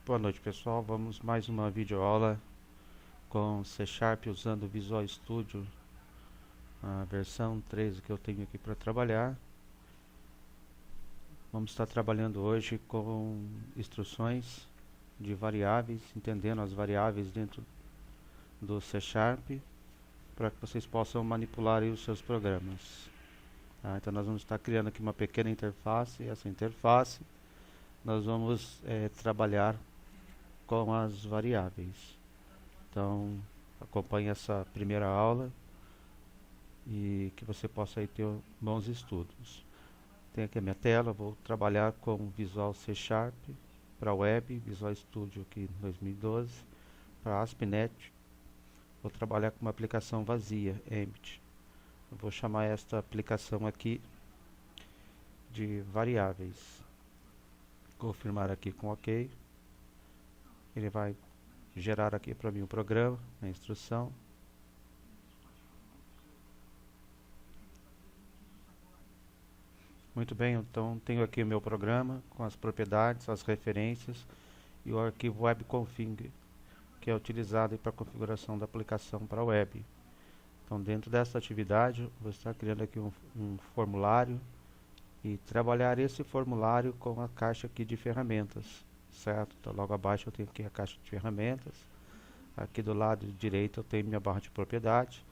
Boa noite, pessoal. Vamos mais uma videoaula com C Sharp usando o Visual Studio, a versão 13 que eu tenho aqui para trabalhar. Vamos estar trabalhando hoje com instruções de variáveis, entendendo as variáveis dentro do C Sharp, para que vocês possam manipular aí os seus programas. Então nós vamos estar criando aqui uma pequena interface, e essa interface nós vamos trabalhar com as variáveis. Então, acompanhe essa primeira aula e que você possa aí ter bons estudos. Tem aqui a minha tela, vou trabalhar com Visual C Sharp para Web, Visual Studio aqui 2012, para ASP.NET. Vou trabalhar com uma aplicação vazia, Empty. Eu vou chamar esta aplicação aqui de variáveis. Confirmar aqui com OK. Ele vai gerar aqui para mim o programa, a instrução. Muito bem, então tenho aqui o meu programa com as propriedades, as referências e o arquivo webconfig, que é utilizado para a configuração da aplicação para a web. Então, dentro dessa atividade, vou estar criando aqui um formulário e trabalhar esse formulário com a caixa aqui de ferramentas, certo? Então, logo abaixo eu tenho aqui a caixa de ferramentas. Aqui do lado direito eu tenho minha barra de propriedade.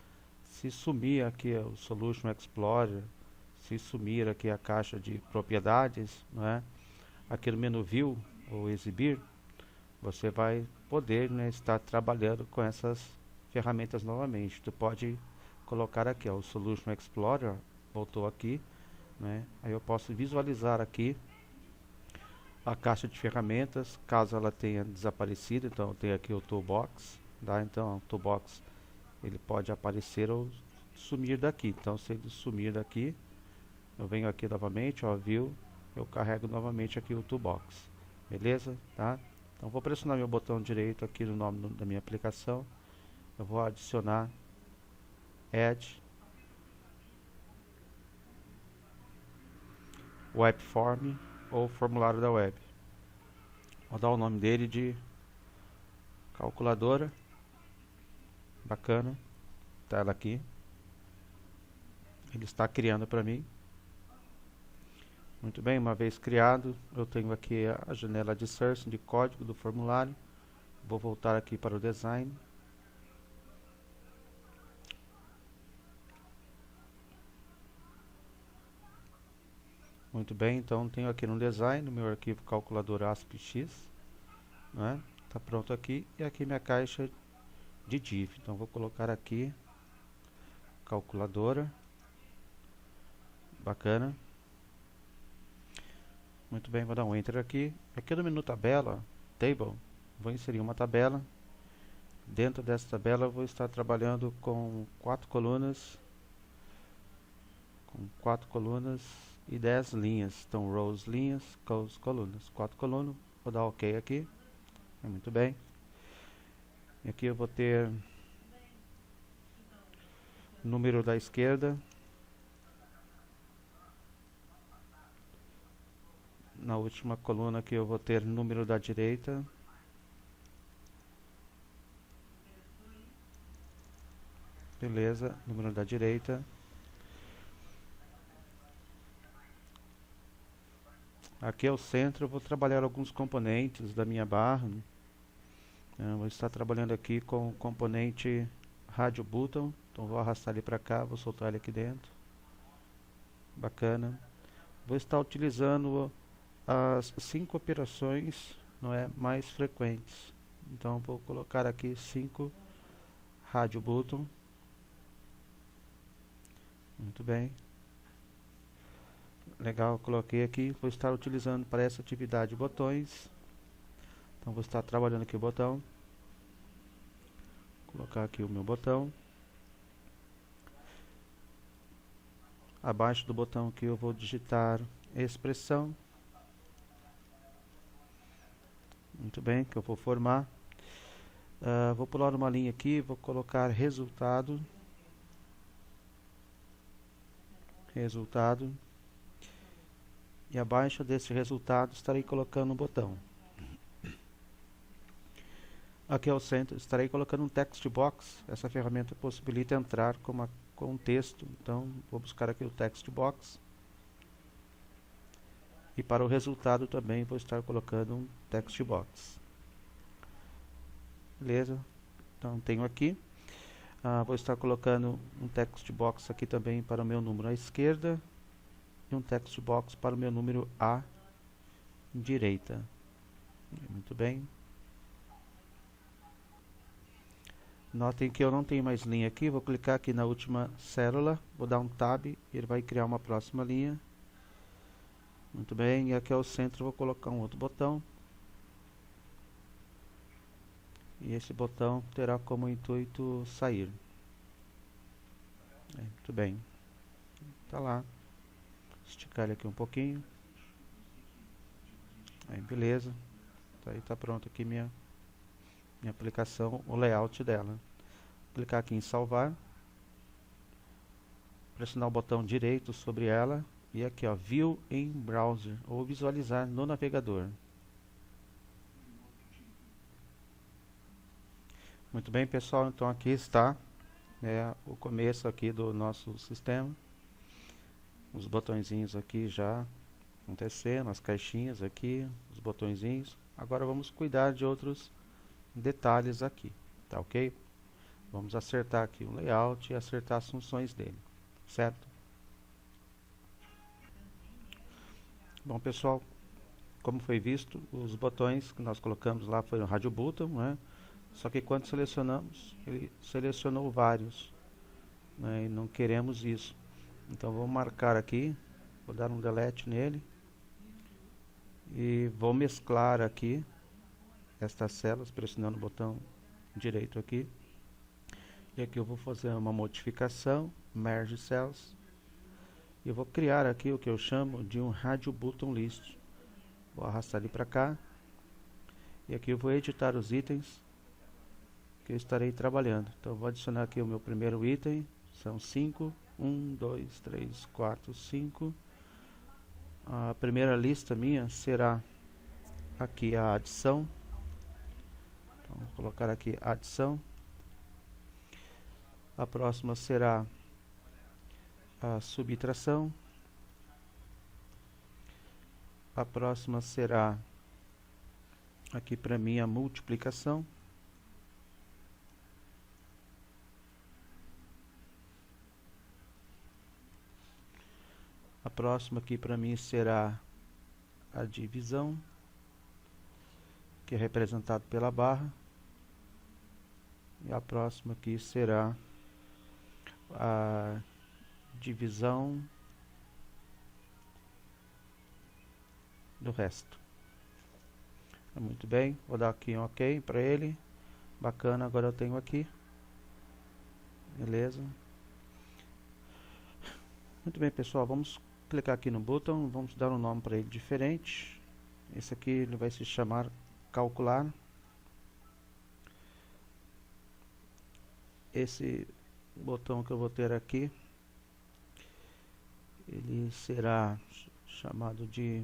Se sumir aqui o Solution Explorer, se sumir aqui a caixa de propriedades, não é? Aqui no menu View ou Exibir, você vai poder, né, estar trabalhando com essas ferramentas novamente. Tu pode colocar aqui, ó, o Solution Explorer, voltou aqui, né? Aí eu posso visualizar aqui a caixa de ferramentas, caso ela tenha desaparecido. Então eu tenho aqui o Toolbox, tá? Então o Toolbox ele pode aparecer ou sumir daqui. Então se ele sumir daqui, eu venho aqui novamente, ó, View, eu carrego novamente aqui o Toolbox, beleza? Tá? Então vou pressionar meu botão direito aqui no nome da minha aplicação, eu vou adicionar Add Web Form ou formulário da web. Vou dar o nome dele de calculadora, bacana, tá ela aqui, ele está criando para mim. Muito bem, uma vez criado, eu tenho aqui a janela de source, de código do formulário. Vou voltar aqui para o design. Muito bem, então tenho aqui no design, no meu arquivo calculadora ASPX, né? Tá pronto aqui, e aqui minha caixa de div. Então vou colocar aqui calculadora, bacana. Muito bem, vou dar um Enter aqui. Aqui no menu tabela, Table, vou inserir uma tabela. Dentro dessa tabela eu vou estar trabalhando com 4 colunas. E 10 linhas. Então, rows, linhas, columns, colunas. 4 colunas. Vou dar OK aqui. Muito bem. E aqui eu vou ter número da esquerda. Na última coluna aqui eu vou ter número da direita. Beleza, número da direita. Aqui é o centro, eu vou trabalhar alguns componentes da minha barra. Eu vou estar trabalhando aqui com o componente Radio Button. Então vou arrastar ele para cá, vou soltar ele aqui dentro. Bacana. Vou estar utilizando as 5 operações, não é, mais frequentes. Então vou colocar aqui 5 Radio Button. Muito bem. Legal, coloquei aqui. Vou estar utilizando para essa atividade botões. Então vou estar trabalhando aqui o botão. Vou colocar aqui o meu botão. Abaixo do botão aqui eu vou digitar expressão. Muito bem, que eu vou formar. Vou pular uma linha aqui, vou colocar resultado. E abaixo desse resultado estarei colocando um botão. aqui ao centro, estarei colocando um text box. Essa ferramenta possibilita entrar com um texto. Então, vou buscar aqui o text box. E para o resultado também vou estar colocando um text box. Beleza? Então, tenho aqui. Vou estar colocando um text box aqui também para o meu número à esquerda. E um text box para o meu número à direita. Muito bem. Notem que eu não tenho mais linha aqui. Vou clicar aqui na última célula. Vou dar um tab e ele vai criar uma próxima linha. Muito bem. E aqui ao centro vou colocar um outro botão. E esse botão terá como intuito sair. Muito bem. Tá lá. Esticar ele aqui um pouquinho. Aí, beleza. Aí tá pronto aqui minha aplicação, o layout dela. Vou clicar aqui em salvar. Pressionar o botão direito sobre ela. E aqui, ó, View em Browser, ou visualizar no navegador. Muito bem, pessoal, então aqui está o começo aqui do nosso sistema. Os botõezinhos aqui já acontecendo, as caixinhas aqui, os botõezinhos. Agora vamos cuidar de outros detalhes aqui, tá ok? Vamos acertar aqui o layout e acertar as funções dele, certo? Bom, pessoal, como foi visto, os botões que nós colocamos lá foram Radio Button, né? Só que quando selecionamos, ele selecionou vários, né? E não queremos isso. Então vou marcar aqui, vou dar um delete nele e vou mesclar aqui estas células, pressionando o botão direito aqui. E aqui eu vou fazer uma modificação, Merge Cells. E eu vou criar aqui o que eu chamo de um Radio Button List. Vou arrastar ele para cá. E aqui eu vou editar os itens que eu estarei trabalhando. Então eu vou adicionar aqui o meu primeiro item. São 5. 1, 2, 3, 4, 5. A primeira lista minha será aqui a adição. Então, vou colocar aqui adição. A próxima será a subtração. A próxima será aqui para mim a multiplicação. A próxima aqui para mim será a divisão, que é representado pela barra. E a próxima aqui será a divisão do resto. Muito bem, vou dar aqui um OK para ele. Bacana, agora eu tenho aqui. Beleza. Muito bem, pessoal, vamos clicar aqui no botão, vamos dar um nome para ele diferente. Esse aqui ele vai se chamar calcular. Esse botão que eu vou ter aqui, ele será chamado de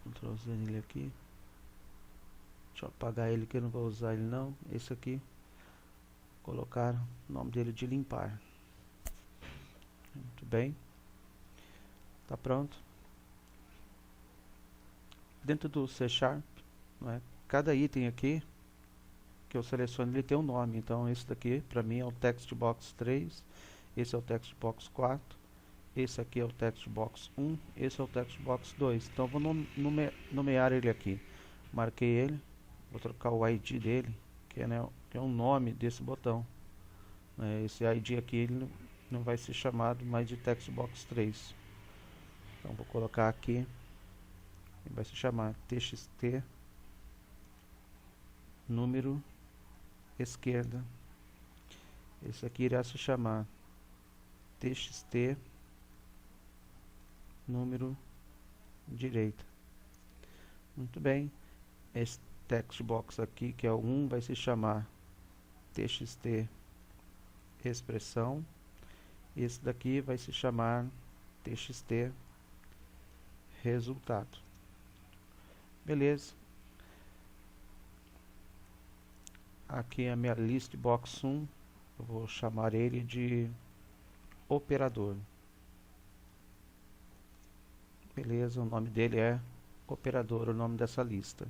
Ctrl Z nele aqui. Deixa eu apagar ele que eu não vou usar ele não. Esse aqui, colocar o nome dele de limpar. Muito bem. Tá pronto. Dentro do C#, né, cada item aqui que eu seleciono, ele tem um nome. Então esse daqui para mim é o text box 3, esse é o text box 4, esse aqui é o text box 1, esse é o text box 2. Então eu vou nomear ele aqui. Marquei ele, vou trocar o ID dele, que é o nome desse botão. Esse ID aqui ele não vai ser chamado mais de text box 3. Então vou colocar aqui, ele vai se chamar txt número esquerda. Esse aqui irá se chamar txt número direita. Muito bem. Esse text box aqui, que é o 1, vai se chamar txt expressão. Esse daqui vai se chamar txt resultado. Beleza. Aqui é a minha list box 1, eu vou chamar ele de operador. Beleza, o nome dele é operador, o nome dessa lista.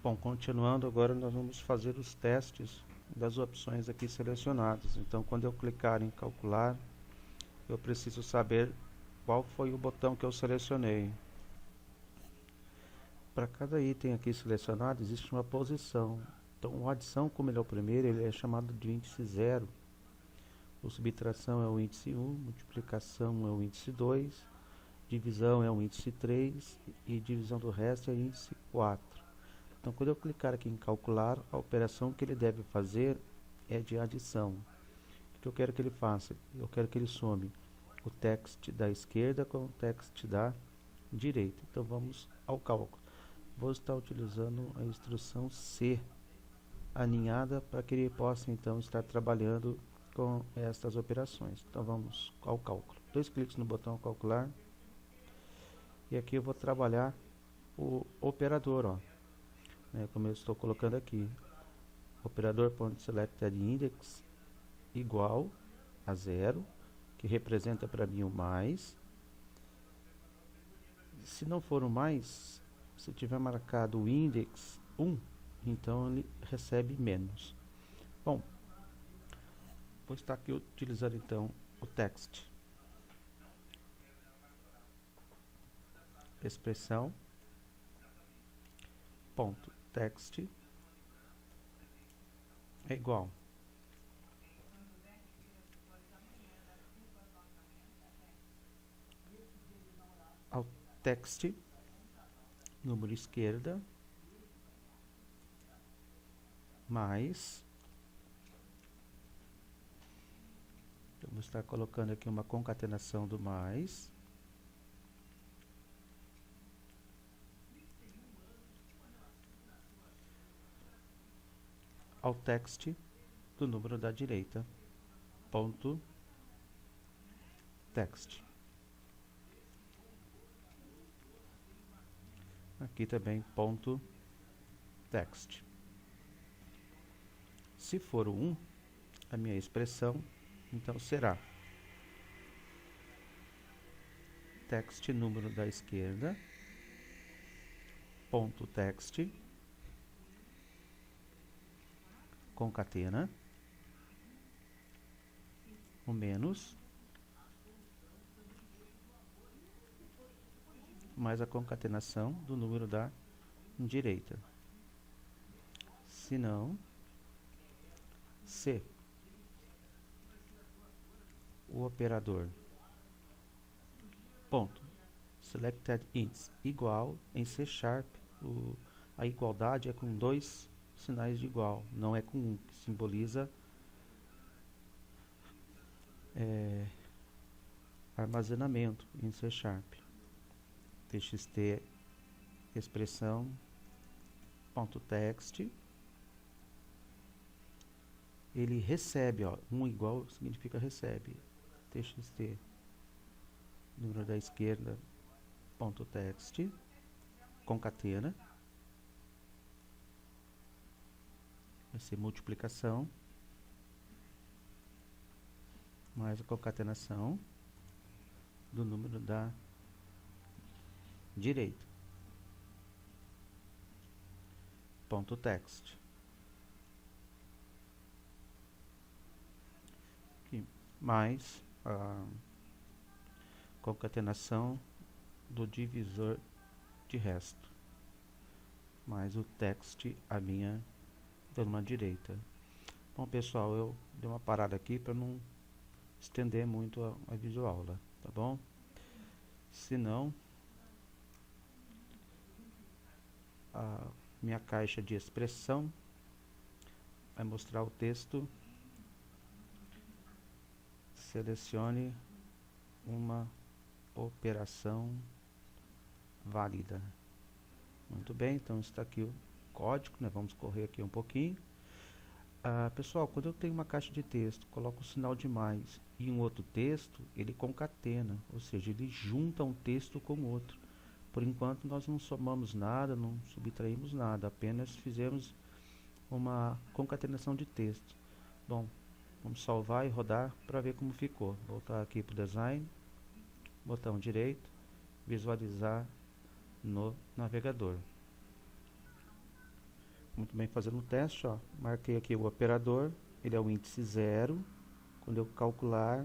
Bom, continuando, agora nós vamos fazer os testes das opções aqui selecionadas. Então, quando eu clicar em calcular, eu preciso saber qual foi o botão que eu selecionei. Para cada item aqui selecionado, existe uma posição. Então, a adição, como ele é o primeiro, ele é chamado de índice 0. O subtração é o índice 1, multiplicação é o índice 2, divisão é o índice 3 e divisão do resto é o índice 4. Então, quando eu clicar aqui em calcular, a operação que ele deve fazer é de adição. O que eu quero que ele faça? Eu quero que ele some o text da esquerda com o text da direita. Então, vamos ao cálculo. Vou estar utilizando a instrução C aninhada para que ele possa, então, estar trabalhando com estas operações. Então, vamos ao cálculo. 2 cliques no botão calcular. E aqui eu vou trabalhar o operador, ó. Como eu estou colocando aqui, operador.selectedIndex igual a 0, que representa para mim o mais. Se não for o mais, se tiver marcado o index 1, então ele recebe menos. Bom, vou estar aqui utilizando então o text. Expressão ponto text é igual ao text número esquerda mais, eu vou estar colocando aqui uma concatenação do mais, ao text do número da direita, ponto text. Aqui também ponto text. Se for o 1, a minha expressão, então será text número da esquerda, ponto text, concatena, o menos, mais a concatenação do número da direita. Se não, se o operador ponto selected ints igual em C#, a igualdade é com 2 sinais de igual, não é com 1, que simboliza armazenamento em C#. txt expressão ponto text, ele recebe, ó, 1 igual significa recebe, txt número da esquerda ponto text, concatena, vai ser multiplicação mais a concatenação do número da direita, ponto text. Aqui, mais a concatenação do divisor de resto, mais o text a minha da direita. Bom, pessoal, eu dei uma parada aqui para não estender muito a videoaula, tá bom? Se não, a minha caixa de expressão vai mostrar o texto. Selecione uma operação válida. Muito bem, então está aqui o código, né? Vamos correr aqui um pouquinho. Pessoal, quando eu tenho uma caixa de texto, coloco o sinal de mais e um outro texto, ele concatena, ou seja, ele junta um texto com outro. Por enquanto nós não somamos nada, não subtraímos nada, apenas fizemos uma concatenação de texto. Bom, vamos salvar e rodar para ver como ficou. Voltar aqui para o design, botão direito, visualizar no navegador. Muito bem, fazendo um teste, ó, marquei aqui o operador, ele é o índice 0. Quando eu calcular,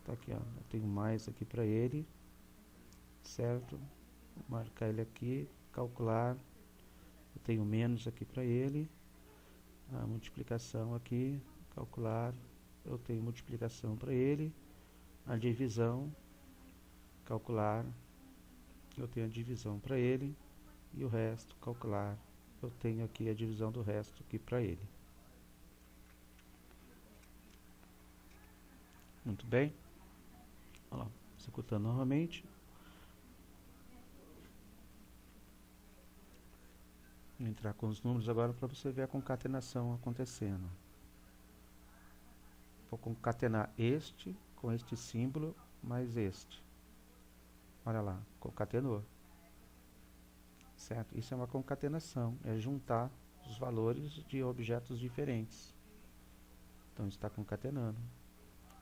tá aqui, ó, eu tenho mais aqui para ele, certo? Vou marcar ele aqui, calcular, eu tenho menos aqui para ele, a multiplicação aqui, calcular, eu tenho multiplicação para ele, a divisão, calcular, eu tenho a divisão para ele, e o resto, calcular, eu tenho aqui a divisão do resto aqui para ele. Muito bem. Olha lá, executando novamente. Vou entrar com os números agora para você ver a concatenação acontecendo. Vou concatenar este com este símbolo mais este. Olha lá, concatenou. Certo? Isso é uma concatenação, é juntar os valores de objetos diferentes. Então está concatenando.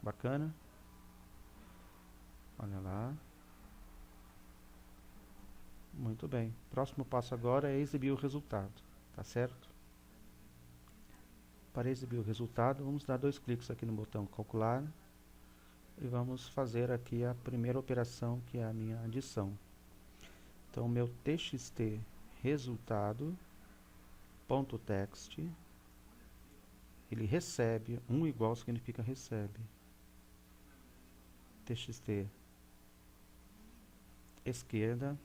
Bacana? Olha lá. Muito bem. Próximo passo agora é exibir o resultado. Tá certo? Para exibir o resultado, vamos dar 2 cliques aqui no botão calcular. E vamos fazer aqui a primeira operação, que é a minha adição. Então, o meu txt resultado.txt, ele recebe, igual significa recebe. Txt esquerda,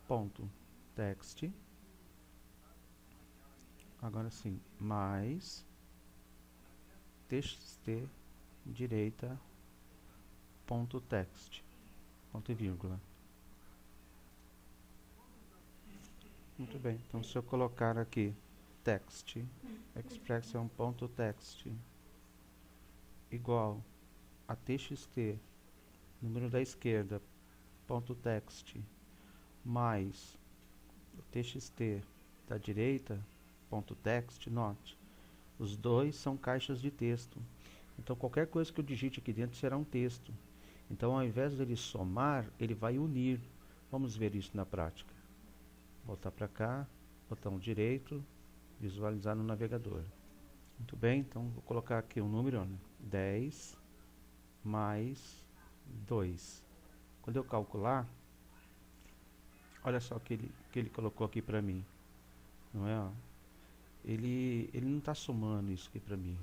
ponto text, agora sim, mais txt direita, ponto text, ponto e vírgula. Muito bem, então se eu colocar aqui text, expression.text igual a txt, número da esquerda, ponto text, mais o txt da direita, ponto text, note, os dois são caixas de texto. Então qualquer coisa que eu digite aqui dentro será um texto. Então ao invés dele somar, ele vai unir. Vamos ver isso na prática. Voltar para cá, botão direito, visualizar no navegador. Muito bem, então vou colocar aqui um número, né? 10 mais 2. Quando eu calcular, olha só o que ele colocou aqui para mim. Não é? Ó? Ele não está somando isso aqui para mim.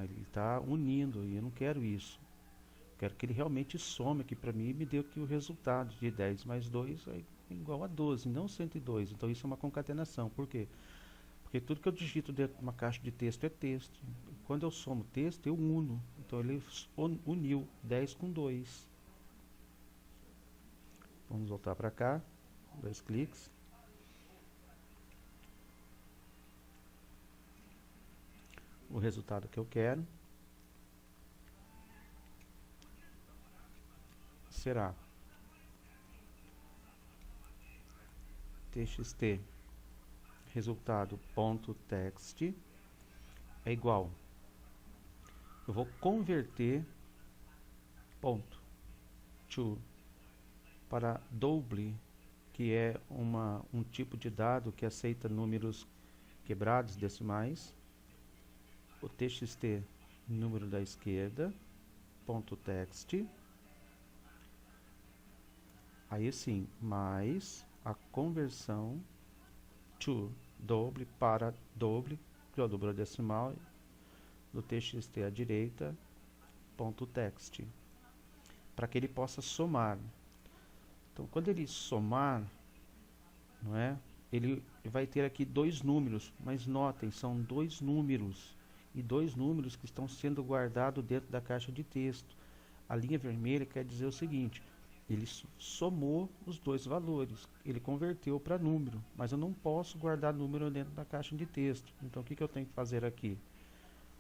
Ele está unindo e eu não quero isso. Quero que ele realmente some aqui para mim e me dê aqui o resultado de 10 mais 2 é igual a 12, não 102. Então isso é uma concatenação. Por quê? Porque tudo que eu digito dentro de uma caixa de texto é texto. Quando eu somo texto, eu uno. Então ele uniu 10 com 2. Vamos voltar para cá. 2 cliques. O resultado que eu quero será txt resultado.txt é igual, eu vou converter ponto to para double, que é um tipo de dado que aceita números quebrados, decimais, o txt número da esquerda, ponto text, aí sim, mais a conversão to double para double, que é o dobro decimal, do txt à direita, ponto text, para que ele possa somar. Então, quando ele somar, não é? Ele vai ter aqui 2 números, mas notem, são 2 números, e 2 números que estão sendo guardados dentro da caixa de texto. A linha vermelha quer dizer o seguinte: Ele somou os dois valores, ele converteu para número, mas eu não posso guardar número dentro da caixa de texto. Então o que eu tenho que fazer aqui?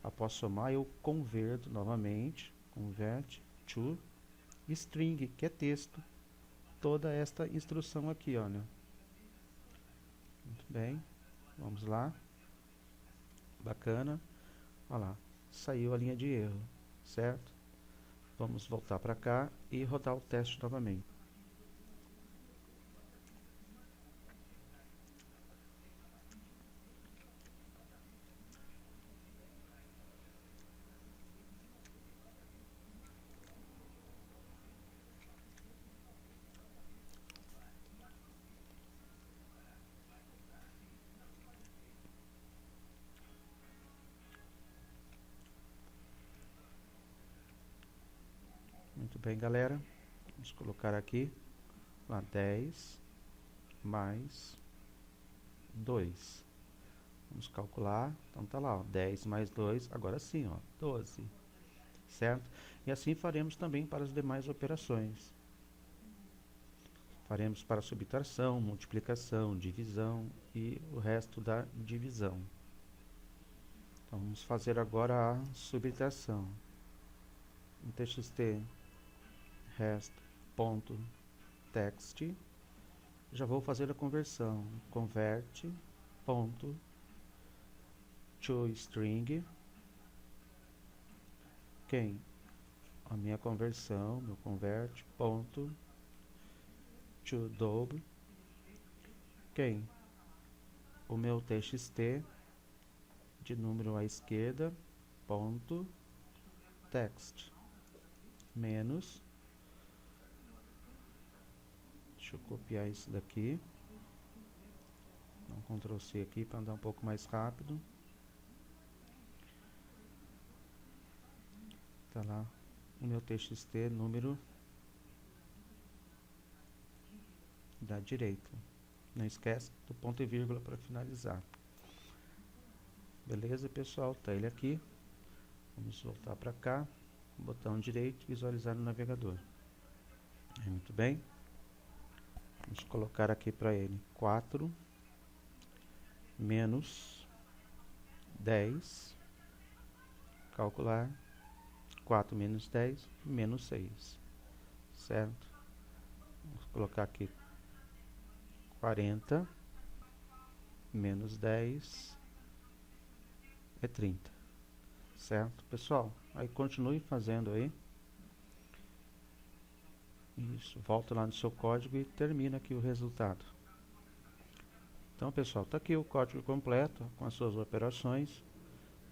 Após somar, eu converto novamente, convert to string, que é texto. Toda esta instrução aqui, olha. Muito bem, vamos lá. Bacana. Olha lá, saiu a linha de erro, certo? Vamos voltar para cá e rodar o teste novamente. Muito bem, galera. Vamos colocar aqui lá 10 mais 2. Vamos calcular. Então tá lá, ó, 10 mais 2, agora sim, ó, 12. Certo? E assim faremos também para as demais operações. Faremos para subtração, multiplicação, divisão e o resto da divisão. Então vamos fazer agora a subtração. No txt rest.text, já vou fazer a conversão. Convert ponto to string. Quem? A minha conversão, meu convert ponto to double. Quem? O meu txt de número à esquerda ponto text menos. Deixa eu copiar isso daqui. Dá um Ctrl C aqui para andar um pouco mais rápido. Tá lá o meu txt número da direita. Não esquece do ponto e vírgula para finalizar. Beleza, pessoal? Tá ele aqui. Vamos voltar para cá. Botão direito, visualizar no navegador. Muito bem. Vamos colocar aqui para ele 4 menos 10. Calcular. 4 menos 10, menos 6. Certo? Vamos colocar aqui 40 menos 10 é 30. Certo, pessoal? Aí continue fazendo aí. Isso, volta lá no seu código e termina aqui o resultado. Então, pessoal, está aqui o código completo com as suas operações.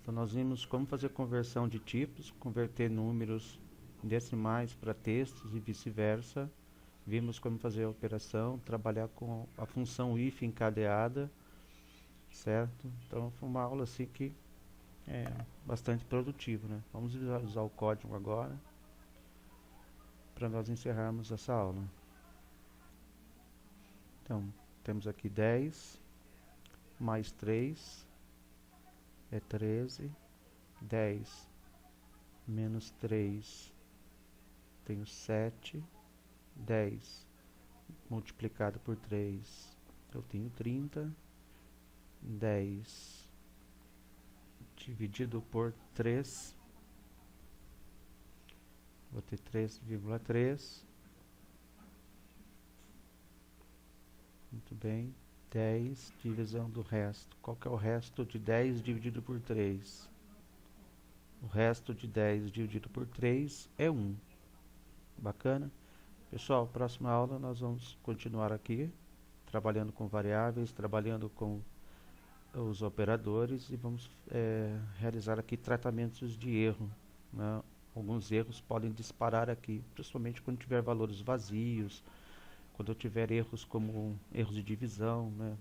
Então, nós vimos como fazer conversão de tipos, converter números decimais para textos e vice-versa. Vimos como fazer a operação, trabalhar com a função if encadeada, certo? Então, foi uma aula assim que é bastante produtiva, né? Vamos visualizar o código agora para nós encerrarmos essa aula. Então, temos aqui 10 mais 3 é 13, 10 menos 3 tenho 7, 10 multiplicado por 3 eu tenho 30, 10 dividido por 3, vou ter 3,3. Muito bem. 10 divisão do resto. Qual que é o resto de 10 dividido por 3? O resto de 10 dividido por 3 é 1. Bacana? Pessoal, próxima aula nós vamos continuar aqui, trabalhando com variáveis, trabalhando com os operadores e vamos realizar aqui tratamentos de erro, né? Alguns erros podem disparar aqui, principalmente quando tiver valores vazios, quando eu tiver erros como erros de divisão, né?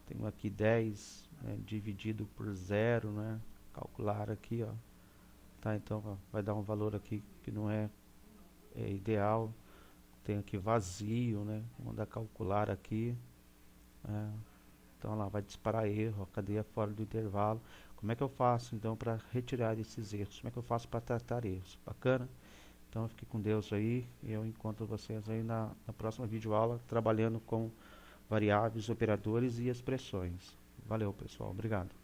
Tenho aqui 10, né, dividido por 0, né? Calcular aqui, ó. Tá, então ó, vai dar um valor aqui que não é ideal. Tem aqui vazio, né? Vou mandar calcular aqui. Então lá vai disparar erro, a cadeia fora do intervalo. Como é que eu faço então para retirar esses erros? Como é que eu faço para tratar erros? Bacana? Então fique com Deus aí e eu encontro vocês aí na próxima videoaula trabalhando com variáveis, operadores e expressões. Valeu, pessoal. Obrigado.